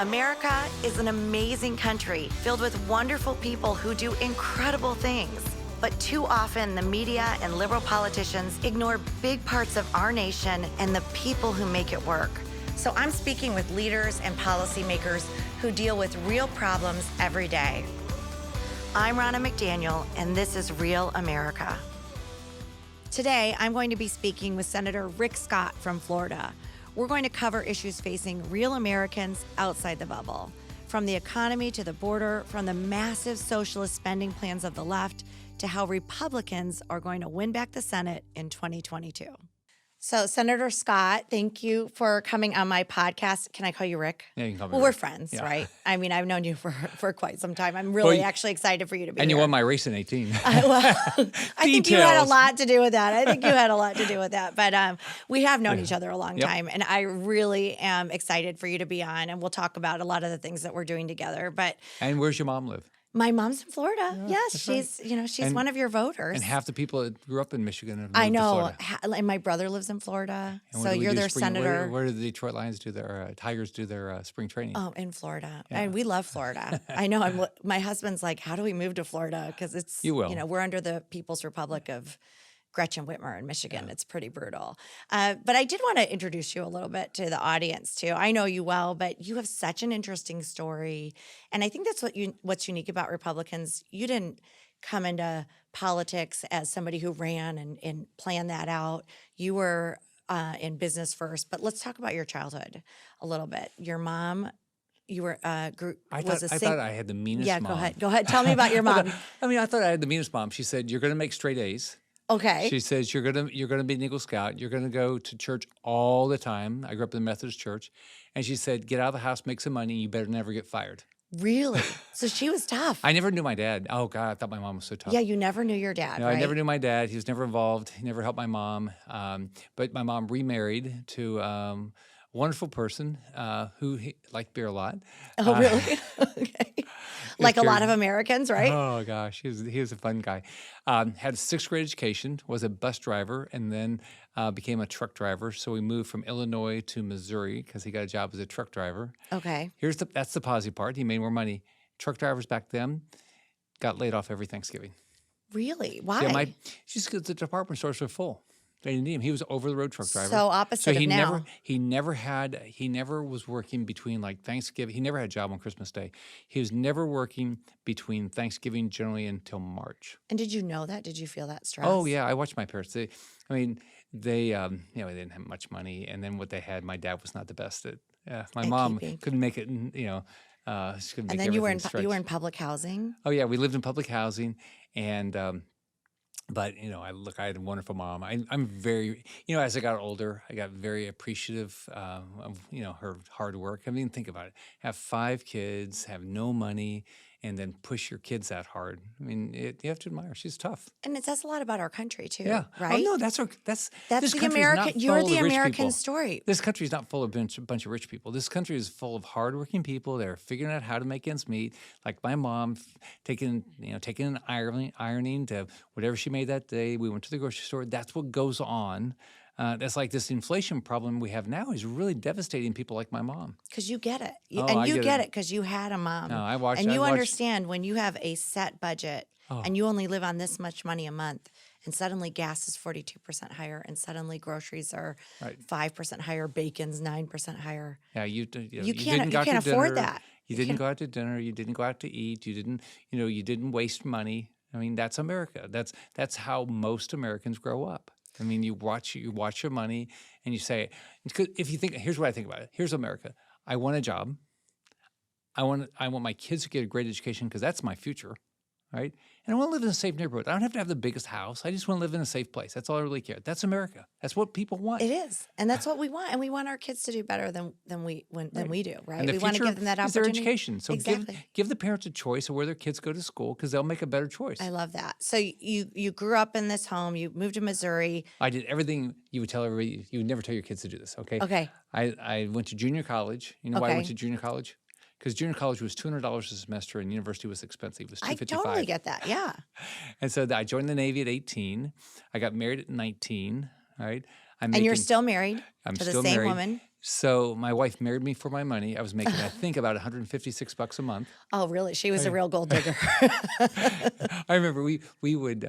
America is an amazing country filled with wonderful people who do incredible things. But too often, the media and liberal politicians ignore big parts of our nation and the people who make it work. So I'm speaking with leaders and policymakers who deal with real problems every day. I'm Ronna McDaniel, and this is Real America. Today, I'm going to be speaking with Senator Rick Scott from Florida. We're going to cover issues facing real Americans outside the bubble, from the economy to the border, from the massive socialist spending plans of the left to how Republicans are going to win back the Senate in 2022. So, Senator Scott, thank you for coming on my podcast. Can I call you Rick? Yeah, you can call me Well, Rick. we're friends, Yeah. right? I mean, I've known you for quite some time. I'm really actually excited for you to be And here. you won my race in 18. I think you had a Details. lot to do with that. But we have known each other a long time, and I really am excited for you to be on, and we'll talk about a lot of the things that we're doing together. But And where's your mom live? my mom's in Florida. Yes, that's she's And- one of your voters. And half the people that grew up in Michigan have moved I to know, Florida. and my brother lives in Florida, And so where do we you're do their spring- senator. Where do the Detroit Lions do their Tigers do their spring training? Oh, in Florida. Yeah. And we love Florida. I know. My husband's like, how do we move to Florida? Because it's, You will. we're under the People's Republic of Gretchen Whitmer in Michigan. Yeah. It's pretty brutal. But I did want to introduce you a little bit to the audience too. I know you well, but you have such an interesting story. And I think that's what's unique about Republicans. You didn't come into politics as somebody who ran and planned that out. You were in business first. But let's talk about your childhood a little bit. Your mom, you were I thought I had the meanest Yeah, mom. go ahead. Tell me about your mom. I thought I had the meanest mom. She said, "You're going to make straight A's." Okay. She says, "You're gonna be an Eagle Scout. You're gonna go to church all the time." I grew up in the Methodist church, and she said, "Get out of the house, make some money. You better never get fired." Really? So she was tough. I never knew my dad. Oh God, I thought my mom was so tough. Yeah, you never knew your dad, No, right? I never knew my dad. He was never involved. He never helped my mom. But my mom remarried to a wonderful person who liked beer a lot. Oh, really? Okay. Like a lot of Americans, right? Oh gosh, he was a fun guy. Had a 6th grade education, was a bus driver, and then became a truck driver. So we moved from Illinois to Missouri because he got a job as a truck driver. Okay. That's the positive part. He made more money. Truck drivers back then got laid off every Thanksgiving. Really? Why? Yeah, just because the department stores were full. They didn't need him. He was over the road truck driver. So opposite he of now. He never was working between like Thanksgiving. He never had a job on Christmas Day. He was never working between Thanksgiving generally until March. And did you know that? Did you feel that stress? Oh yeah, I watched my parents. They didn't have much money, and then what they had, my dad was not the best at. My mom couldn't make it. She couldn't make And then you were everything in public housing. Oh yeah, we lived in public housing, and but I had a wonderful mom. I'm very, as I got older, I got very appreciative of her hard work. I mean, think about it: have 5 kids, have no money, and then push your kids that hard. I mean, you have to admire. She's tough. And it says a lot about our country too. Yeah. Right? Oh no, that's That's this the country's American. not You're full the of rich American people. story. This country is not full of a bunch of rich people. This country is full of hardworking people that are figuring out how to make ends meet. Like my mom, taking an ironing to whatever she made that day. We went to the grocery store. That's what goes on. That's like this inflation problem we have now is really devastating people like my mom. Because you get it. I You get get it. it because you had a mom. No, I understand when you have a set budget and you only live on this much money a month, and suddenly gas is 42% higher, and suddenly groceries are 5% higher, bacon's 9% higher. Yeah, you can't afford that. You didn't go out to dinner. You didn't go out to eat. You didn't waste money. I mean, that's America. That's how most Americans grow up. I mean, you watch your money, and you say, if you think, here's what I think about it. Here's America. I want a job. I want my kids to get a great education because that's my future, right? And I want to live in a safe neighborhood. I don't have to have the biggest house. I just want to live in a safe place. That's all I really care. That's America. That's what people want. It is, and that's what we want. And we want our kids to do better than we do, right? And the we want to future give them that is their opportunity. education. So Exactly. give the parents a choice of where their kids go to school because they'll make a better choice. I love that. So you grew up in this home. You moved to Missouri. I did everything you would tell everybody. You would never tell your kids to do this, okay? Okay. I went to junior college. You know why I Okay. went to junior college? Because junior college was $200 a semester and university was expensive. It was I $255. totally get that. Yeah. And so I joined the Navy at 18. I got married at 19, right? And you're still married I'm to the still same married. woman. So my wife married me for my money. I was making, I think, about $156 a month. Oh, really? She was a real gold digger. I remember we would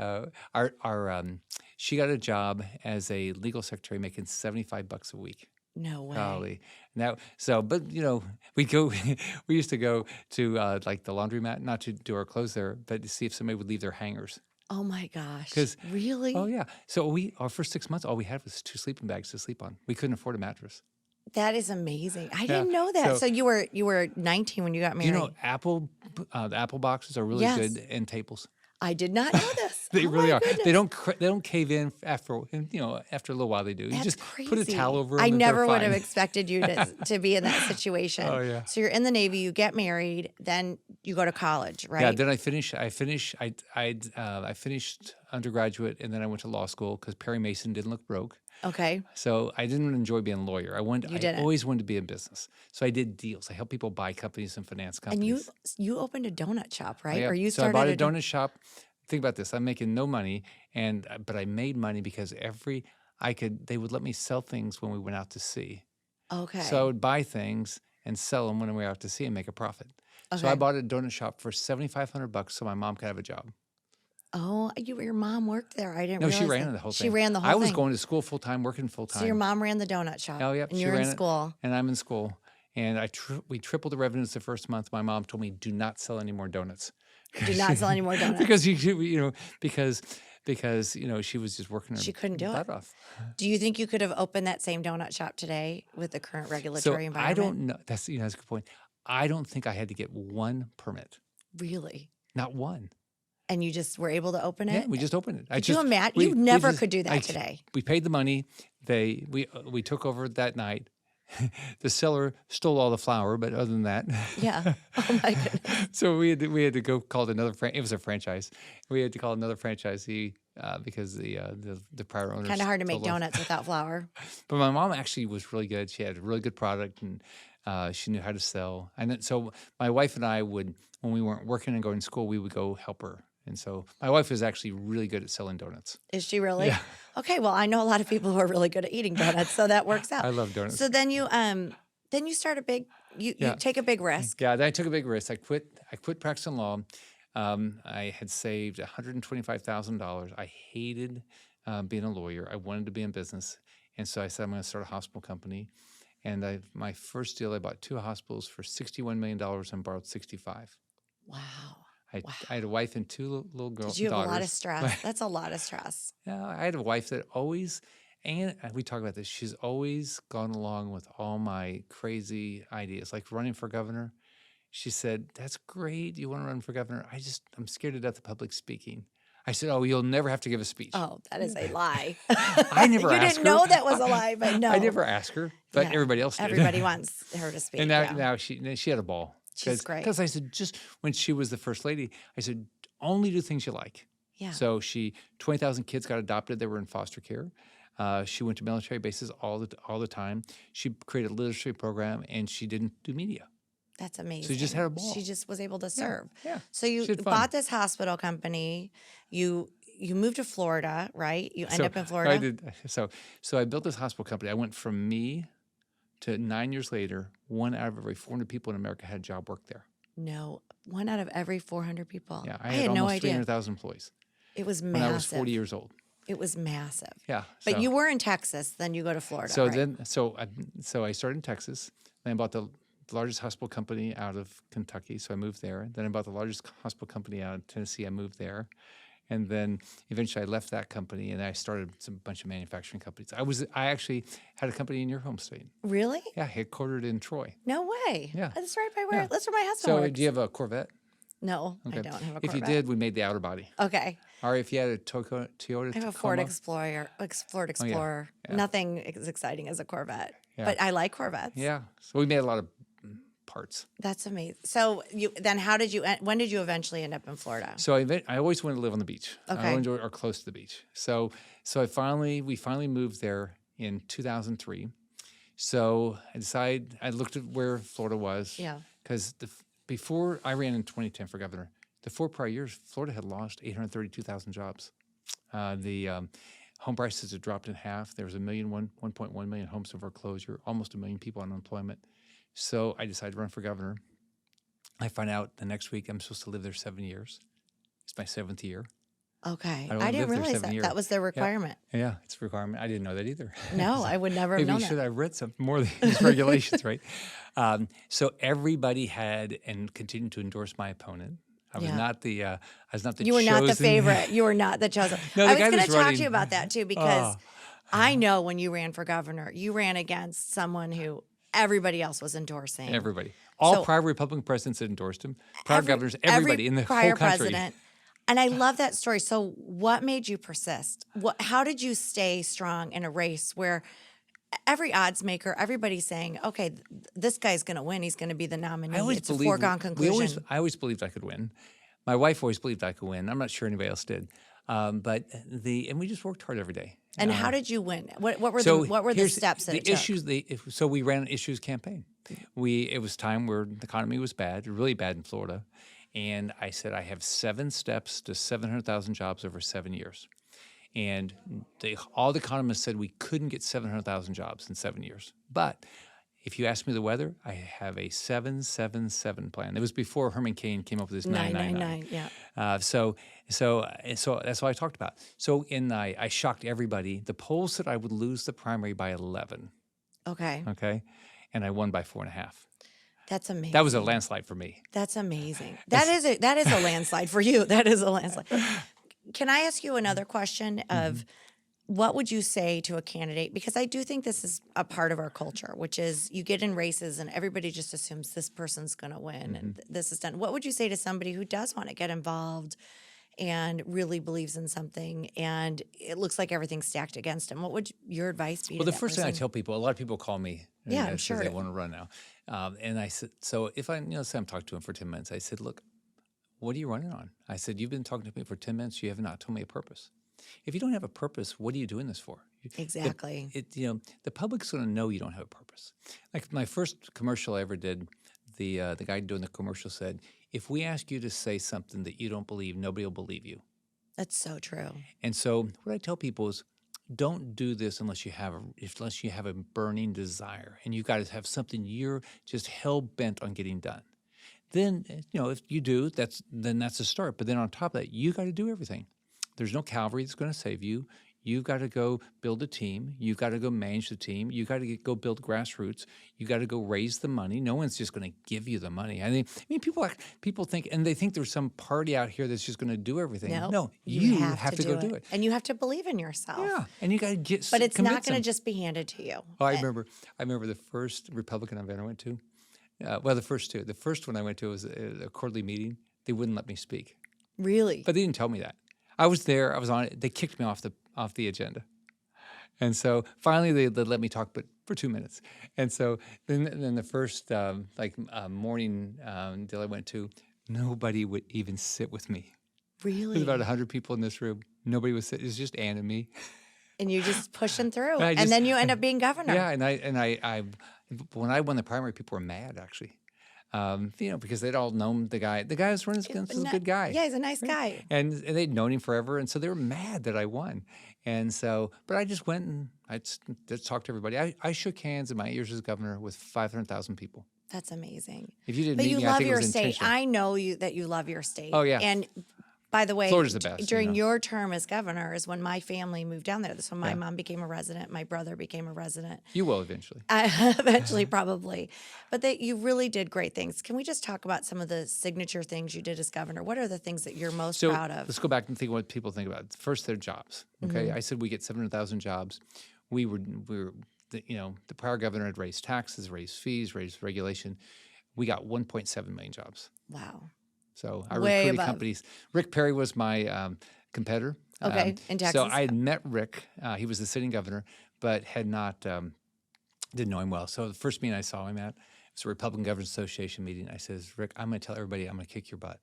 she got a job as a legal secretary making $75 a week. No way. Golly. Now, so, but we used to go to like the laundromat, not to do our clothes there, but to see if somebody would leave their hangers. Oh my gosh. 'Cause- Really? Oh yeah. So our first 6 months, all we had was 2 sleeping bags to sleep on. We couldn't afford a mattress. That is amazing. I didn't know that. So you were 19 when you got married. The Apple boxes are really Yes. good end tables. I did not know this. They Oh really my are. goodness. They don't cave in after after a little while they do. You That's just crazy. put a towel over them. I and they're never would have fine. expected you to be in that situation. Oh, yeah. So you're in the Navy, you get married, then you go to college, right? Yeah. Then I finished undergraduate, and then I went to law school because Perry Mason didn't look broke. Okay. So I didn't enjoy being a lawyer. I didn't. always wanted to be in business. So I did deals. I helped people buy companies and finance companies. And you opened a donut shop, right? Yeah. Or you So I started bought a donut shop. Think about this. I'm making no money, but I made money because they would let me sell things when we went out to sea. Okay. So I would buy things and sell them when we were out to sea and make a profit. So I Okay. bought a donut shop for $7,500 so my mom could have a job. Oh, your mom worked there. I didn't No, realize she ran that. the whole She thing. ran the whole I thing. was going to school full time, working full time. So your mom ran the donut shop. Oh, yep. And she you're in ran it, school. and I'm in school. And we tripled the revenues the first month. My mom told me, "Do not sell any more donuts." Do not sell any more donuts. because she was just working her She couldn't do butt it. off. Do you think you could have opened that same donut shop today with the current So regulatory I environment? don't know. That's a good point. I don't think I had to get one permit. Really? Not one. And you just were able to open it? Yeah, we just opened it. Could you imagine? You never could do that today. We paid the money. We took over that night. The seller stole all the flour, but other than that, Yeah. Oh my goodness. so we had to go call another. It was a franchise. We had to call another franchisee because the prior owners Kind of hard to make told us. donuts without flour. But my mom actually was really good. She had a really good product, and she knew how to sell. And then, so my wife and I would, when we weren't working and going to school, we would go help her. And so my wife was actually really good at selling donuts. Is she really? Yeah. Okay. Well, I know a lot of people who are really good at eating donuts, so that works out. I love donuts. So then you start you take a big risk. Yeah, then I took a big risk. I quit practicing law. I had saved $125,000. I hated being a lawyer. I wanted to be in business. And so I said, I'm going to start a hospital company. And my first deal, I bought 2 hospitals for $61 million and borrowed 65. Wow. I had a wife and 2 little girls. Did you have daughters. a lot of stress? That's a lot of stress. Yeah, I had a wife that always, and we talk about this, she's always gone along with all my crazy ideas, like running for governor. She said, "That's great. You want to run for governor? I'm scared to death of public speaking." I said, "Oh, you'll never have to give a speech." Oh, that is a lie. I never You asked didn't her. know that was a lie, but no. I never asked her, but Yeah. everybody else did. Everybody wants her to speak. And yeah. now she had a ball. She's great. Because I said, just when she was the first lady, I said, only do things you like. Yeah. So 20,000 kids got adopted. They were in foster care. She went to military bases all the time. She created a literacy program, and she didn't do media. That's amazing. So you just had a ball. She just was able to serve. Yeah. So you She had fun. bought this hospital company. You moved to Florida, right? You end up in Florida. I did. So I built this hospital company. I went from me to 9 years later, 1 out of every 400 people in America had a job work there. No, 1 out of every 400 people. Yeah, I had had no almost idea. 300,000 employees It was when massive. I was 40 years old. It was massive. Yeah. But so- you were in Texas, then you go to Florida. So right? so I started in Texas. Then I bought the largest hospital company out of Kentucky, so I moved there. Then I bought the largest hospital company out of Tennessee. I moved there. And then eventually I left that company and I started a bunch of manufacturing companies. I actually had a company in your home state. Really? Yeah, headquartered in Troy. No way. Yeah. That's right by where Yeah. that's where my husband So works. do you have a Corvette? No, I Okay. don't have a Corvette. If you did, we made the outer body. Okay. Or if you had a Toyota I have a Ford Tacoma. Explorer. Ford Oh, Explorer. yeah. Nothing as exciting as a Corvette. Yeah. But I like Corvettes. Yeah. So we made a lot of parts. That's amazing. So when did you eventually end up in Florida? So I always wanted to live on the beach. Okay. I enjoy or close to the beach. So we finally moved there in 2003. So I looked at where Florida was. Yeah. Because before I ran in 2010 for governor, the 4 prior years, Florida had lost 832,000 jobs. The Home prices had dropped in half. There was 1.1 million homes in foreclosure, almost 1 million people on unemployment. So I decided to run for governor. I find out the next week I'm supposed to live there 7 years. It's my 7th year. Okay. I I only didn't lived there realize 7 that. years. That was the requirement. Yeah, it's a requirement. I didn't know that either. No, I would never have Maybe known you should that. have read some more of these regulations, right? So everybody had and continued to endorse my opponent. I was Yeah. not the You were not the chosen- favorite. You were not the chosen. No, I the was guy going to that's talk running- to you about that too, because I know when you ran for governor, you ran against someone who everybody else was endorsing. Everybody. All So- prior Republican presidents had endorsed him. Prior governors, everybody in the prior whole country. president. And I love that story. So what made you persist? How did you stay strong in a race where every odds maker, everybody's saying, okay, this guy's going to win. He's going to be the nominee. It's a foregone conclusion. I always believed I could win. My wife always believed I could win. I'm not sure anybody else did. And we just worked hard every day. And how did you win? What were So the here's steps that the it took? issues? So we ran an issues campaign. It was time where the economy was bad, really bad in Florida, and I said I have 7 steps to 700,000 jobs over 7 years, and all the economists said we couldn't get 700,000 jobs in 7 years. But if you ask me the weather, I have a 777 plan. It was before Herman Cain came up with his 999. Yeah. So that's what I talked about. So I shocked everybody. The polls said I would lose the primary by 11. Okay. Okay, and I won by 4.5. That's amazing. That was a landslide for me. That's amazing. That is a landslide for you. That is a landslide. Can I ask you another question of what would you say to a candidate? Because I do think this is a part of our culture, which is you get in races and everybody just assumes this person's going to win and this is done. What would you say to somebody who does want to get involved and really believes in something and it looks like everything's stacked against him? What would your advice be Well, to the that first thing I person? tell people, a lot of people call me. Yeah, I'm because sure. they want to run now. And I said, so if I, say I'm talking to him for 10 minutes, I said, look, what are you running on? I said, you've been talking to me for 10 minutes. You have not told me a purpose. If you don't have a purpose, what are you doing this for? Exactly. The public's going to know you don't have a purpose. Like my first commercial I ever did, the guy doing the commercial said, if we ask you to say something that you don't believe, nobody will believe you. That's so true. And so what I tell people is, don't do this unless you have a burning desire, and you've got to have something you're just hell bent on getting done. Then if you do, that's a start. But then on top of that, you got to do everything. There's no cavalry that's going to save you. You've got to go build a team. You've got to go manage the team. You've got to go build grassroots. You got to go raise the money. No one's just going to give you the money. I mean, people think, and they think there's some party out here that's just going to do everything. No, you have to go do it. And you have to believe in yourself. Yeah, and you got to get. But it's not convince going to them. just be handed to you. Oh, I remember the first Republican event I went to. Well, the first two. The first one I went to was a quarterly meeting. They wouldn't let me speak, Really? but they didn't tell me that. I was there. I was on it. They kicked me off the agenda, and so finally they let me talk, but for 2 minutes. And so then the first morning deal I went to, nobody would even sit with me. Really? There's about 100 people in this room. Nobody was sitting. It was just Ann and me. And you're just pushing through. I And just- then you end up being governor. Yeah, and I when I won the primary, people were mad actually, because they'd all known the guy. The guy who's running against is a good guy. Yeah, he's a nice guy. And they'd known him forever, and so they were mad that I won. And so, but I just went and I just talked to everybody. I shook hands in my years as governor with 500,000 people. That's amazing. If you didn't But meet you me, I love think it your was state. intentional. I know that you love your state. Oh, yeah. And by the way, Florida's the best, during your term as governor is when my family moved down there. That's when my Yeah. mom became a resident. My brother became a resident. You will eventually. Eventually, probably. But you really did great things. Can we just talk about some of the signature things you did as governor? What are the things that you're most So proud of? let's go back and think what people think about. First, their jobs. Okay, I said we get 700,000 jobs. We were the prior governor had raised taxes, raised fees, raised regulation. We got 1.7 million jobs. Wow. So I Way recruited above. companies. Rick Perry was my competitor. Okay, in Texas. So I had met Rick. He was the sitting governor, but had not didn't know him well. So the first meeting I saw him at was a Republican Governors Association meeting. I says, Rick, I'm going to tell everybody I'm going to kick your butt.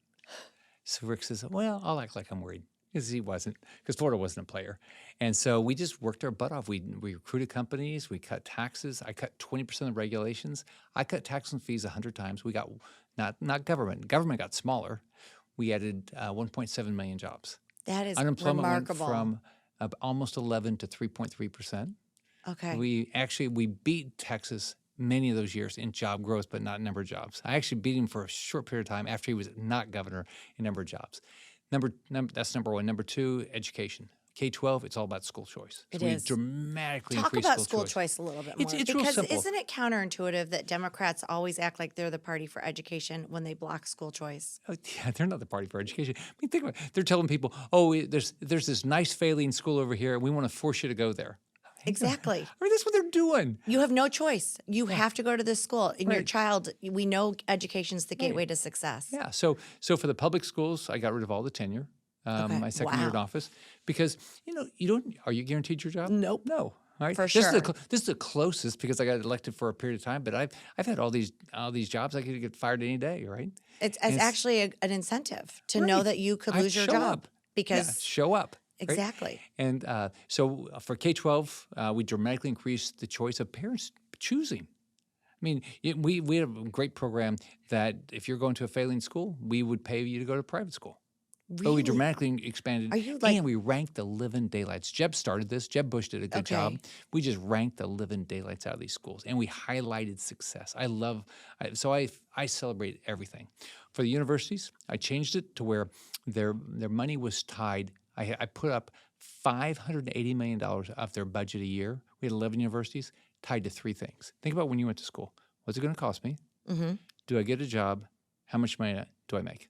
So Rick says, well, I'll act like I'm worried. Because he wasn't, because Florida wasn't a player. And so we just worked our butt off. We recruited companies, we cut taxes. I cut 20% of the regulations. I cut taxes and fees 100 times. We got, not government. Government got smaller. We added 1.7 million jobs. That is Unemployment remarkable. went from of almost 11 to 3.3%. Okay. We beat Texas many of those years in job growth, but not number of jobs. I actually beat him for a short period of time after he was not governor in number of jobs. That's number one. Number two, education. K-12, it's all about school choice. It So we is. dramatically Talk increased about school school choice a little bit more. It's real because simple. isn't it counterintuitive that Democrats always act like they're the party for education when they block school choice? Oh, yeah, they're not the party for education. I mean, think about it. They're telling people, oh, there's this nice failing school over here, and we want to force you to go there. Exactly. I mean, that's what they're doing. You have no choice. You have to go to this school. And your Right. child, we know education's the gateway to success. Yeah. So for the public schools, I got rid of all the tenure. Okay. My second year in Wow. office, because you don't. Are you guaranteed your job? Nope. No. All right. For This sure. is the closest because I got elected for a period of time, but I've had all these jobs. I could get fired any day. Right. It's And actually an incentive to know Right. that you could I'd lose your show job up. because Yeah, show up. Right? exactly. And so for K-12, we dramatically increased the choice of parents choosing. I mean, we have a great program that if you're going to a failing school, we would pay you to go to private school. But we Really? dramatically expanded, Are you like- and we ranked the living daylights. Jeb started this. Jeb Bush did a good job. Okay. We just ranked the living daylights out of these schools, and we highlighted success. I celebrate everything. For the universities, I changed it to where their money was tied. I put up $580 million of their budget a year. We had 11 universities tied to three things. Think about when you went to school. What's it going to cost me? Mm-hmm. Do I get a job? How much money do I make?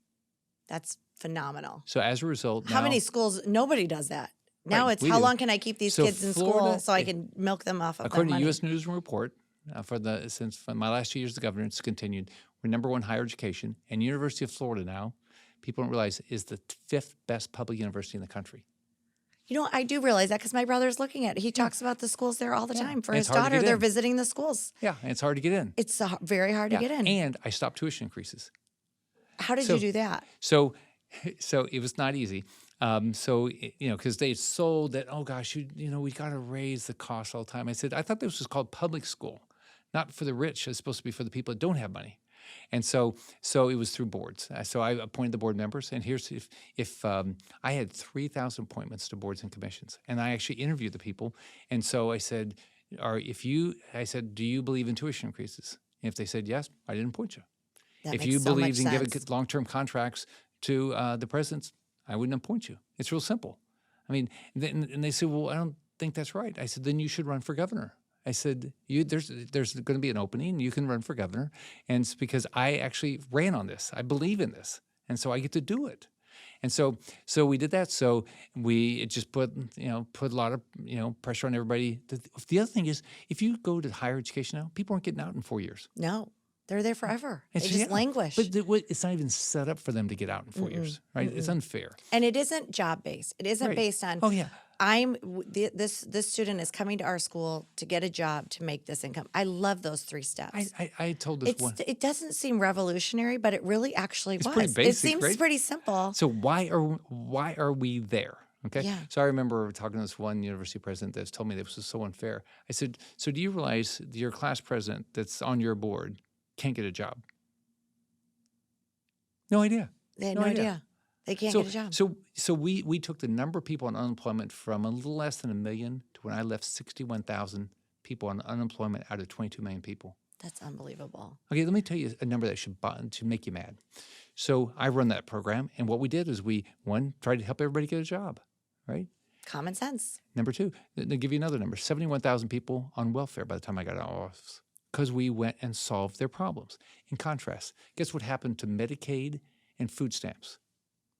That's phenomenal. So as a result, How now, many schools? Nobody does that. Now Right, it's we how do. long can I keep these So kids in Florida- school so I can milk them off of according their to money? U.S. News and Report, since my last 2 years as governor, it's continued. We're number one higher education, and University of Florida now, people don't realize, is the fifth best public university in the country. You know, I do realize that because my brother's looking at it. He talks about the schools there all the Yeah. time. For And his it's hard to daughter, get they're in. visiting the schools. Yeah, and it's hard to get in. It's very hard to get in. And I stopped tuition increases. How did so- you do that? So it was not easy. Because they sold that, oh gosh, we got to raise the cost all the time. I said, I thought this was called public school, not for the rich. It's supposed to be for the people that don't have money. And so it was through boards. So I appointed the board members. And here's if I had 3,000 appointments to boards and commissions, and I actually interviewed the people. And so I said, do you believe in tuition increases? And if they said yes, I didn't appoint you. That If makes you so much believed in sense. giving long-term contracts to the presidents, I wouldn't appoint you. It's real simple. I mean, and they said, well, I don't think that's right. I said, then you should run for governor. I said, there's going to be an opening. You can run for governor. And it's because I actually ran on this. I believe in this. And so I get to do it. And so we did that. So it just put a lot of, pressure on everybody. The other thing is, if you go to higher education now, people aren't getting out in 4 years. No, they're there forever. They It's- just yeah, languish. But it's not even set up for them to get out in 4 years, right? It's unfair. And it isn't job based. It isn't Right. based on. Oh, yeah. This student is coming to our school to get a job to make this income. I love those three steps. I told this one. It doesn't seem revolutionary, but it really actually was. pretty It basic, seems right? pretty simple. So why are we there? Okay. Yeah. So I remember talking to this one university president that's told me this was so unfair. I said, so do you realize your class president that's on your board can't get a job? No idea. They had no idea. They can't get a job. So we took the number of people on unemployment from a little less than 1 million to when I left 61,000 people on unemployment out of 22 million people. That's unbelievable. Okay, let me tell you a number that should make you mad. So I run that program, and what we did is we tried to help everybody get a job, right? Common sense. Number two, they'll give you another number, 71,000 people on welfare by the time I got out of office because we went and solved their problems. In contrast, guess what happened to Medicaid and food stamps?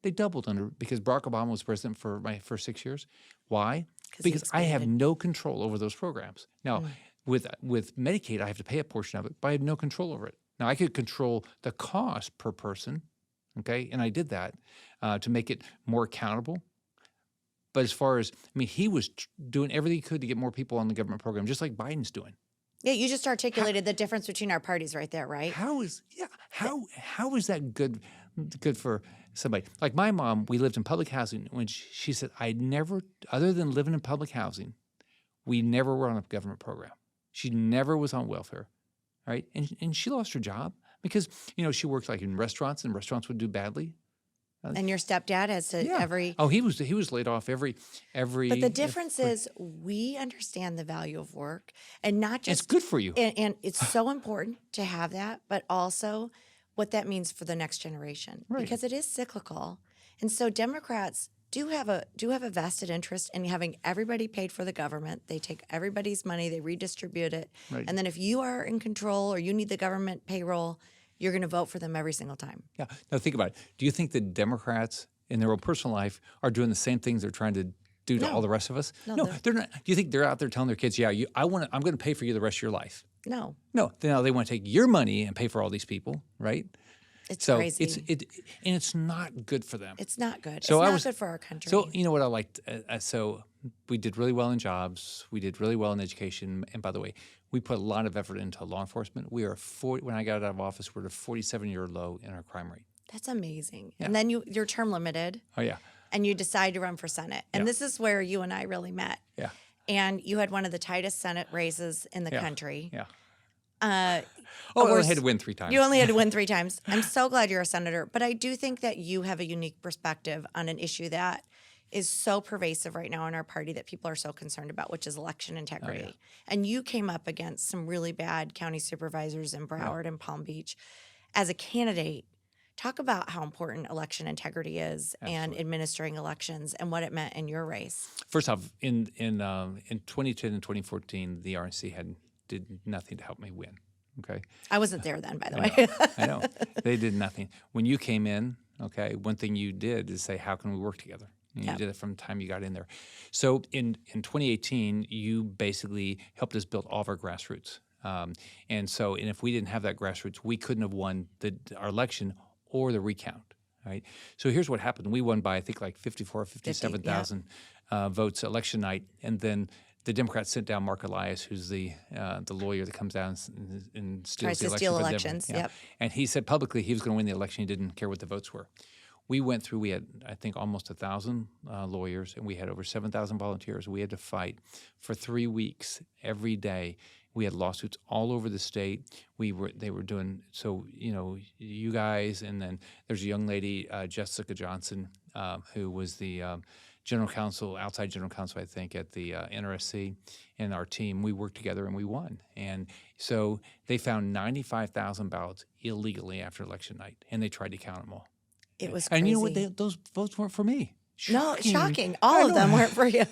They doubled because Barack Obama was president for my first 6 years. Why? 'Cause he Because I have expanded. no control over those programs. Now, with Medicaid, I have to pay a portion of it, but I have no control over it. Now, I could control the cost per person, okay? And I did that to make it more accountable. But as far as, he was doing everything he could to get more people on the government program, just like Biden's doing. Yeah, you just articulated the difference between our parties right there, right? How is that good for somebody? Like my mom, we lived in public housing when she said, I never, other than living in public housing, we never were on a government program. She never was on welfare, right? And she lost her job because, she worked like in restaurants and restaurants would do badly. And your stepdad has to every. Oh, he was laid off every. But the difference is we understand the value of work, and not just it's good for you. And it's so important to have that, but also what that means for the next generation, because it is cyclical. And so Democrats do have a vested interest in having everybody paid for the government. They take everybody's money, they redistribute it, and then if you are in control or you need the government payroll, you're going to vote for them every single time. Yeah. Now think about it. Do you think the Democrats in their own personal life are doing the same things they're trying to do to all the rest of us? No, they're not. Do you think they're out there telling their kids, "Yeah, I'm going to pay for you the rest of your life"? No. No. Now they want to take your money and pay for all these people, right? It's so crazy. And it's not good for them. It's not good. So it's not good for our country. So you know what I liked? So we did really well in jobs. We did really well in education. And by the way, we put a lot of effort into law enforcement. We are when I got out of office, we're at a 47-year low in our crime rate. That's amazing. Yeah. And then you're term limited. Oh yeah. And you decide to run for Senate. And this is where you and I really met. Yeah. And you had one of the tightest Senate races in the country. Yeah. I only had to win 3 times. You only had to win 3 times. I'm so glad you're a senator. But I do think that you have a unique perspective on an issue that is so pervasive right now in our party that people are so concerned about, which is election integrity. Oh, yeah. And you came up against some really bad county supervisors in Broward and Palm Beach. As a candidate, talk about how important election integrity is and administering elections and what it meant in your race. First off, in 2010 and 2014, the RNC did nothing to help me win. Okay, I wasn't there then, by the way. I know. They did nothing. When you came in, okay, one thing you did is say, how can we work together? And you did it from the time you got in there. So in 2018, you basically helped us build all of our grassroots. And if we didn't have that grassroots, we couldn't have won our election or the recount. Right. So here's what happened. We won by, I think, like 54 or 57,000 votes election night. And then the Democrats sent down Mark Elias, who's the lawyer that comes down and steals tries the election. To steal elections. Yeah. And he said publicly he was going to win the election. He didn't care what the votes were. We went through, we had, I think, almost 1,000 lawyers, and we had over 7,000 volunteers. We had to fight for 3 weeks every day. We had lawsuits all over the state. They were doing, so, you guys, and then there's a young lady, Jessica Johnson, who was the outside general counsel, I think, at the NRSC, and our team, we worked together and we won. And so they found 95,000 ballots illegally after election night, and they tried to count them all. It was crazy. And you know what? Those votes weren't for me. Shocking. No, shocking. All of them weren't for you.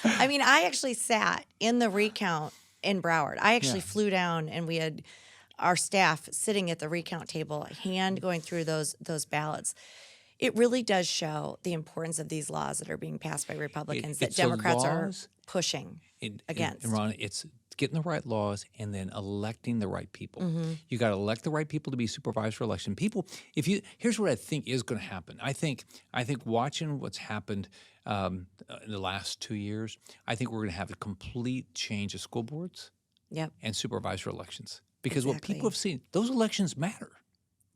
I mean, I actually sat in the recount in Broward. I actually flew down, and we had our staff sitting at the recount table, hand going through those ballots. It really does show the importance of these laws that are being passed by Republicans that Democrats are pushing against. And Ron, it's getting the right laws and then electing the right people. Mm-hmm. You got to elect the right people to be supervised for election. People, here's what I think is going to happen. I think watching what's happened in the last 2 years, I think we're going to have a complete change of school boards and supervisor elections. Because what people have seen, those elections matter.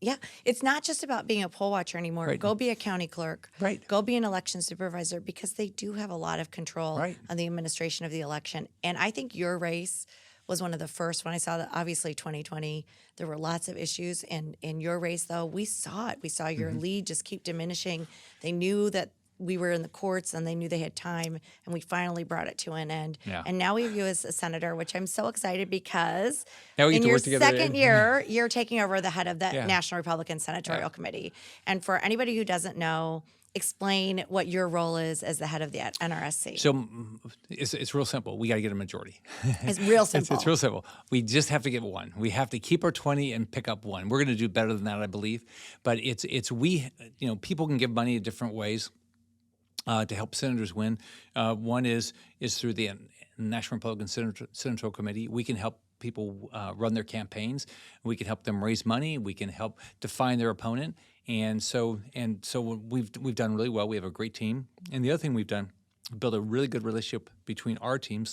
Yeah, it's not just about being a poll watcher anymore. Right. Go be a county clerk. Right. Go be an election supervisor, because they do have a lot of control on the administration of the election. And I think your race was one of the first. When I saw that, obviously 2020, there were lots of issues. And in your race, though, we saw it. We saw your lead just keep diminishing. They knew that we were in the courts, and they knew they had time, and we finally brought it to an end. Yeah. And now we have you as a senator, which I'm so excited, because in your second year, you're taking over the head of the National Republican Senatorial Committee. And for anybody who doesn't know, explain what your role is as the head of the NRSC. So it's real simple. We got to get a majority. It's real simple. It's real simple. We just have to get one. We have to keep our 20 and pick up one. We're going to do better than that, I believe. But people can give money in different ways to help senators win. One is through the National Republican Senatorial Committee. We can help people run their campaigns. We can help them raise money. We can help define their opponent. And so we've done really well. We have a great team. And the other thing we've done, build a really good relationship between our team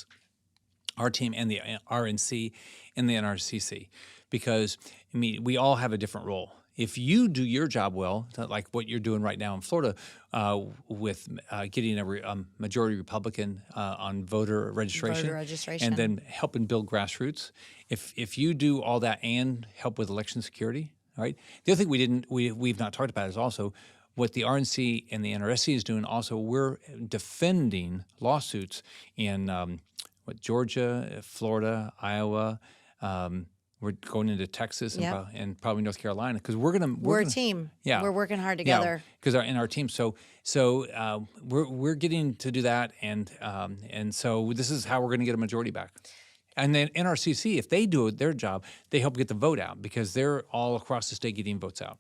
and the RNC and the NRCC, because we all have a different role. If you do your job well, like what you're doing right now in Florida with getting a majority Republican on voter registration, and then helping build grassroots, if you do all that and help with election security, all right. The other thing we've not talked about is also what the RNC and the NRSC is doing also, we're defending lawsuits in Georgia, Florida, Iowa. We're going into Texas and probably North Carolina because we're a team. Yeah, we're working hard together. Because in our team, so we're getting to do that, and so this is how we're going to get a majority back. And then NRCC, if they do their job, they help get the vote out because they're all across the state getting votes out.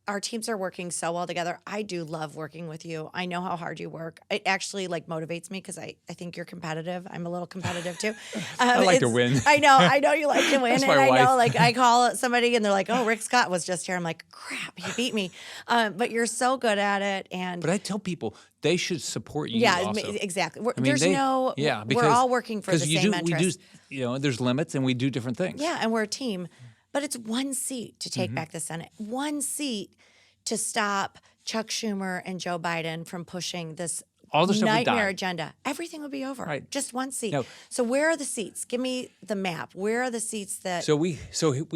Our teams are working so well together. I do love working with you. I know how hard you work. It actually motivates me because I think you're competitive. I'm a little competitive too. I like to win. I know you like to win. That's and my I wife. know I call somebody and they're like, "Oh, Rick Scott was just here." I'm like, "Crap, he beat me." But you're so good at it. But I tell people they should support you. Yeah, also. exactly. Because we're all working for the same interest. We do, there's limits and we do different things. Yeah, and we're a team. But it's one seat to take back the Senate. One seat to stop Chuck Schumer and Joe Biden from pushing this nightmare agenda. Everything would be over. Right. Just one seat. No. So where are the seats? Give me the map. Where are the seats that... So we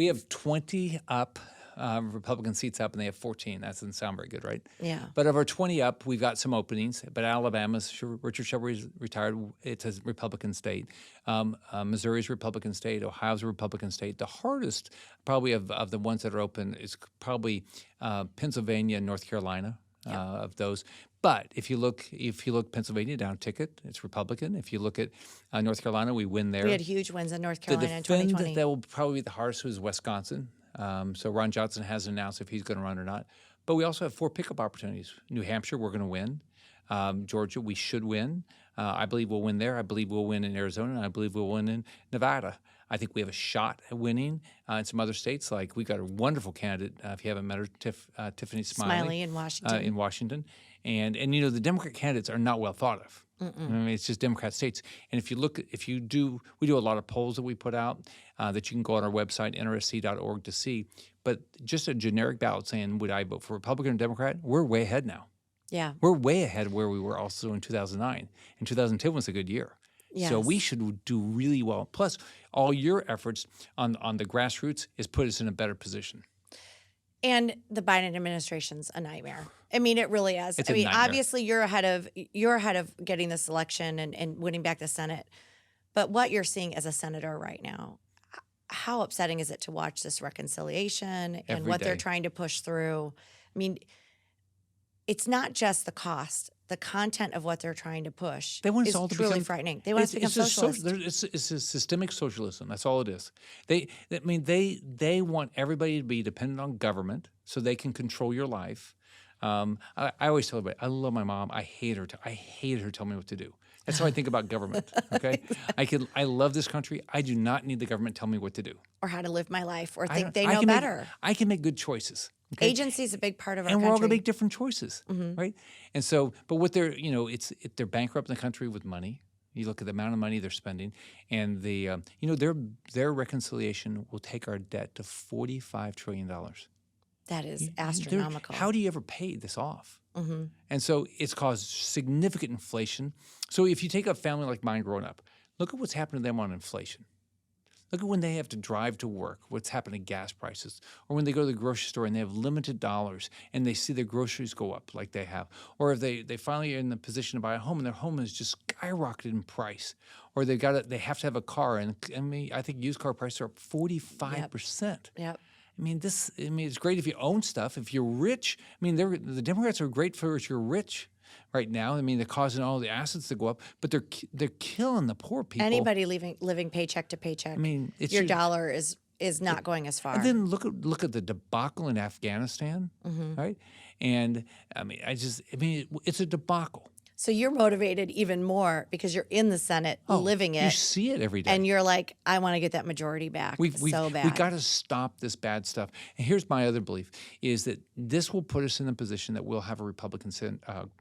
have 20 up, Republican seats up, and they have 14. That doesn't sound very good, right? Yeah. But of our 20 up, we've got some openings. But Alabama's, Richard Shelby's retired. It's a Republican state. Missouri's a Republican state. Ohio's a Republican state. The hardest, probably of the ones that are open, is probably Pennsylvania and North Carolina. Of those. But if you look Pennsylvania down ticket, it's Republican. If you look at North Carolina, we win there. We had huge wins in North Carolina in 2020. That will probably be the hardest is Wisconsin. So Ron Johnson hasn't announced if he's going to run or not. But we also have 4 pickup opportunities. New Hampshire, we're going to win. Georgia, we should win. I believe we'll win there. I believe we'll win in Arizona. And I believe we'll win in Nevada. I think we have a shot at winning in some other states. Like we've got a wonderful candidate, if you haven't met her, Tiffany Smiley in Washington. And the Democrat candidates are not well thought of. I mean, it's just Democrat states. And we do a lot of polls that we put out that you can go on our website, nrsc.org, to see. But just a generic ballot saying, would I vote for Republican or Democrat? We're way ahead now. Yeah. We're way ahead of where we were also in 2009. And 2010 was a good year. Yes. So we should do really well. Plus, all your efforts on the grassroots is put us in a better position. And the Biden administration's a nightmare. I mean, it really is. It's a nightmare. Obviously, you're ahead of getting this election and winning back the Senate. But what you're seeing as a senator right now, how upsetting is it to watch this reconciliation and Every what day. they're trying to push through? I mean, it's not just the cost. The content of what they're trying to push is truly frightening. They want us to become socialists. It's a systemic socialism. That's all it is. They want everybody to be dependent on government so they can control your life. I always tell everybody, I love my mom. I hate her. I hate her telling me what to do. That's how I think about government. Okay, Exactly. I love this country. I do not need the government to tell me what to do Or how to live my life or think they know better. I can make good choices. Okay? Agency is a big part of our and country. we're all going to make different choices, right? And so, but what they're, they're bankrupting the country with money. You look at the amount of money they're spending, and their reconciliation will take our debt to $45 trillion. That is astronomical. How do you ever pay this off? And so it's caused significant inflation. So if you take a family like mine growing up, look at what's happened to them on inflation. Look at when they have to drive to work, what's happened to gas prices, or when they go to the grocery store and they have limited dollars and they see their groceries go up like they have, or if they finally are in the position to buy a home and their home is just skyrocketed in price, or they have to have a car, and I think used car prices are up 45%. Yep. I mean, it's great if you own stuff. If you're rich, the Democrats are great for if you're rich right now. I mean, they're causing all the assets to go up, but they're killing the poor people. Anybody living paycheck to paycheck. I mean, your dollar is not going as far. And then look at the debacle in Afghanistan, right? And it's a debacle. So you're motivated even more because you're in the Senate living it. You see it every day. And you're like, I want to get that majority back so bad. We've got to stop this bad stuff. And here's my other belief, is that this will put us in the position that we'll have a Republican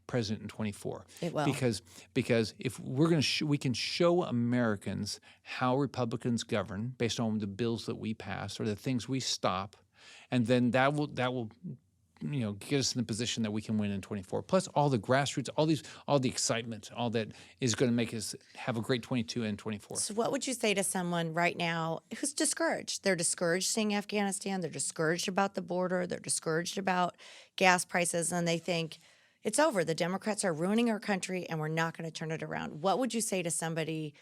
president in 24. It will. Because if we're going to we can show Americans how Republicans govern based on the bills that we pass or the things we stop, and then that will get us in the position that we can win in 24. Plus all the grassroots, all the excitement, all that is going to make us have a great 22 and 24. So what would you say to someone right now who's discouraged? They're discouraged seeing Afghanistan. They're discouraged about the border. They're discouraged about gas prices, and they think it's over. The Democrats are ruining our country, and we're not going to turn it around. What would you say to somebody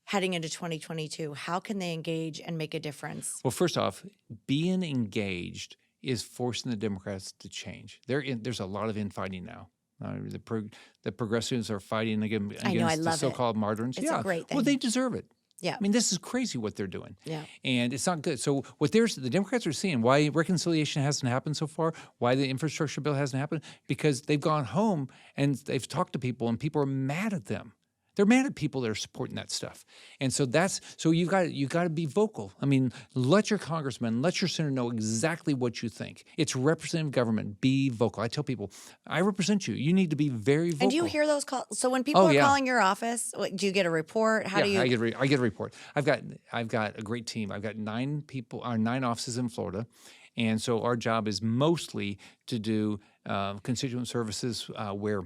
heading into 2022? How can they engage and make a difference? Well, first off, being engaged is forcing the Democrats to change. There's a lot of infighting now. The progressives are fighting against the so-called moderns. It's a great thing. Well, they deserve it. Yeah. I mean, this is crazy what they're doing. Yeah. And it's not good. So the Democrats are seeing why reconciliation hasn't happened so far, why the infrastructure bill hasn't happened, because they've gone home and they've talked to people and people are mad at them. They're mad at people that are supporting that stuff. And so you got to be vocal. I mean, let your congressman, let your senator know exactly what you think. It's representative government. Be vocal. I tell people, I represent you. You need to be very vocal. And do you hear those calls? So when people are calling your office, do you get a report? How do you? I get a report. I've got a great team. I've got 9 offices in Florida. And so our job is mostly to do constituent services where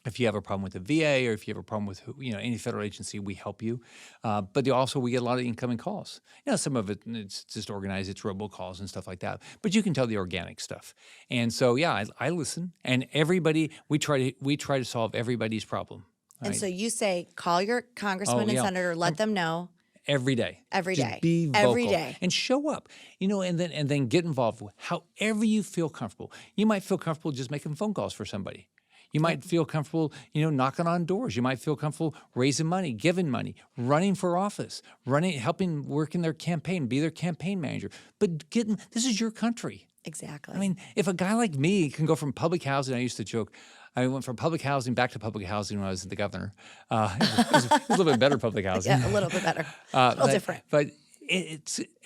if you have a problem with the VA or if you have a problem with any federal agency, we help you. But we get a lot of incoming calls. Some of it's just organized, it's robocalls and stuff like that. But you can tell the organic stuff. And so I listen. And everybody, we try to solve everybody's problem. And so you say, call your congressman and senator, let them know. Every day. Just be vocal. Every day. And show up, and then get involved however you feel comfortable. You might feel comfortable just making phone calls for somebody. You might feel comfortable, knocking on doors. You might feel comfortable raising money, giving money, running for office, helping work in their campaign, be their campaign manager. But this is your country. Exactly. I mean, if a guy like me can go from public housing, I used to joke, I went from public housing back to public housing when I was the governor. It was a little bit better public housing. Yeah, a little bit better. A little different. But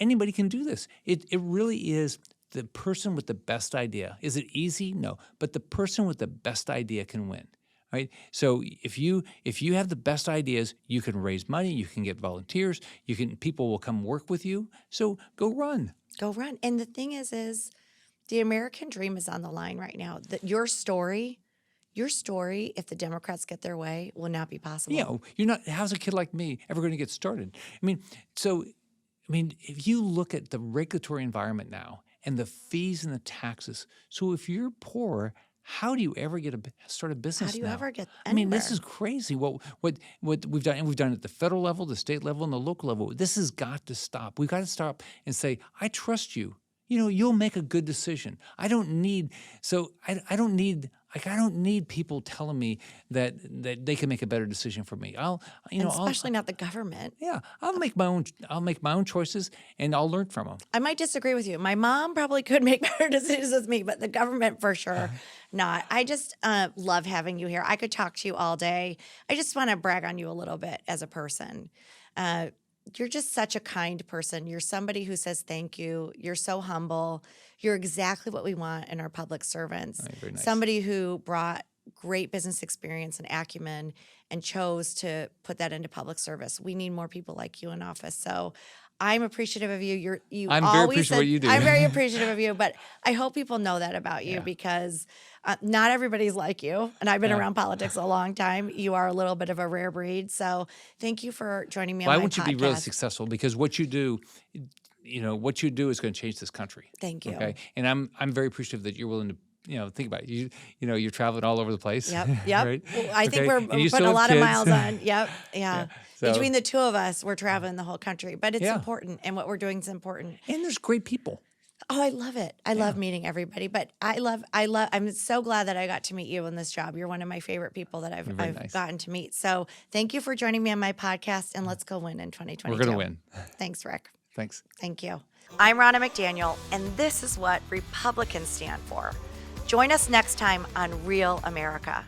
anybody can do this. It really is. The person with the best idea. Is it easy? No. But the person with the best idea can win, right? So if you have the best ideas, you can raise money, you can get volunteers, people will come work with you. So go run. Go run. And the thing is the American dream is on the line right now. Your story, if the Democrats get their way, will not be possible. How's a kid like me ever going to get started? If you look at the regulatory environment now, and the fees and the taxes. So if you're poor, how do you ever start a business now? How do you ever get anywhere? This is crazy what we've done. And we've done it at the federal level, the state level, and the local level. This has got to stop. We've got to stop and say, I trust you. You'll make a good decision. I don't need people telling me that they can make a better decision for me. Especially not the government. Yeah, I'll make my own choices, and I'll learn from them. I might disagree with you. My mom probably could make better decisions with me, but the government for sure not. I just love having you here. I could talk to you all day. I just want to brag on you a little bit as a person. You're just such a kind person. You're somebody who says thank you. You're so humble. You're exactly what we want in our public servants. Oh, very nice. Somebody who brought great business experience and acumen and chose to put that into public service. We need more people like you in office. So I'm appreciative of you. I'm very appreciative of what you do. I'm very appreciative of you, but I hope people know that about you because not everybody's like you. And I've been around politics a long time. You are a little bit of a rare breed. So thank you for joining me on my podcast. I want you to be really successful because what you do is going to change this country. Thank you. Okay, and I'm very appreciative that you're willing to. Think about it. You're traveling all over the place. Yep. Right? Well, I think we're putting a lot of miles on. Yep. Yeah. So, between the two of us, we're traveling the whole country. But it's important, and what we're doing is important. And there's great people. Oh, I love it. I love meeting everybody. But I'm so glad that I got to meet you in this job. You're one of my favorite people that I've gotten to meet. So thank you for joining me on my podcast, and let's go win in 2022. We're going to win. Thanks, Rick. Thanks. Thank you. I'm Ronna McDaniel, and this is what Republicans stand for. Join us next time on Real America.